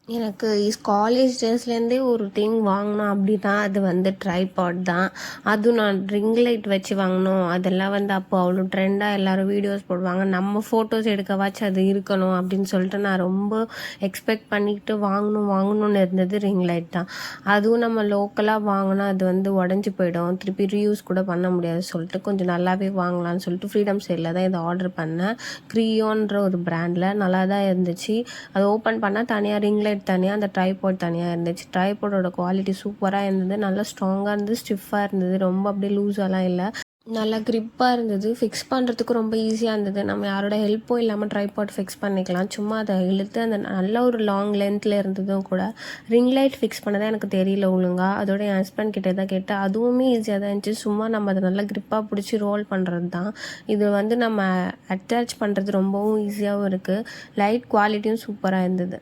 எனக்கு காலேஜ் டேஸ்லேருந்தே ஒரு திங் வாங்கணும் அப்படின்னா அது வந்து ட்ரைபாட் தான். அதுவும் நான் ரிங் லைட் வச்சு வாங்கணும். அதெல்லாம் வந்து அப்போ அவ்வளோ ட்ரெண்டாக எல்லாரும் வீடியோஸ் போடுவாங்க. நம்ம ஃபோட்டோஸ் எடுக்கவாச்சும் அது இருக்கணும் அப்படின்னு சொல்லிட்டு நான் ரொம்ப எக்ஸ்பெக்ட் பண்ணிக்கிட்டு வாங்கணும்னு இருந்தது ரிங் லைட் தான். அதுவும் நம்ம லோக்கலாக வாங்கினா அது வந்து உடஞ்சி போயிடும். திருப்பி ரீயூஸ் கூட பண்ண முடியாது சொல்லிட்டு கொஞ்சம் நல்லாவே வாங்கலாம்னு சொல்லிட்டு ஃப்ரீடம் சேலில் தான் இதை ஆர்டர் பண்ணேன். க்ரியோன்ற ஒரு பிராண்டில் நல்லா தான் இருந்துச்சு. அதை ஓப்பன் பண்ணால் தனியாக ரிங் லைட் தனியாக, அந்த ட்ரைபாட் தனியாக இருந்துச்சு. ட்ரைபாடோட குவாலிட்டி சூப்பராக இருந்தது. நல்லா ஸ்ட்ராங்காக இருந்தது, ஸ்டிஃபாக இருந்தது. ரொம்ப அப்படியே லூஸாலாம் இல்லை. நல்லா க்ரிப்பாக இருந்தது. ஃபிக்ஸ் பண்ணுறதுக்கு ரொம்ப ஈஸியாக இருந்தது. நம்ம யாரோட ஹெல்ப்பும் இல்லாமல் ட்ரைபாட் ஃபிக்ஸ் பண்ணிக்கலாம். சும்மா அதை இழுத்து அந்த நல்ல ஒரு லாங் லென்த்தில் இருந்ததும் கூட. ரிங் லைட் ஃபிக்ஸ் பண்ணதான் எனக்கு தெரியல ஒழுங்கா. அதோட என் ஹஸ்பண்ட் கிட்டே தான் கேட்டேன். அதுவுமே ஈஸியாக தான் இருந்துச்சு. சும்மா நம்ம அதை நல்லா க்ரிப்பாக பிடிச்சி ரோல் பண்ணுறது தான். இது வந்து நம்ம அட்டாச் பண்ணுறது ரொம்பவும் ஈஸியாகவும் இருக்குது. லைட் குவாலிட்டியும் சூப்பராக இருந்தது.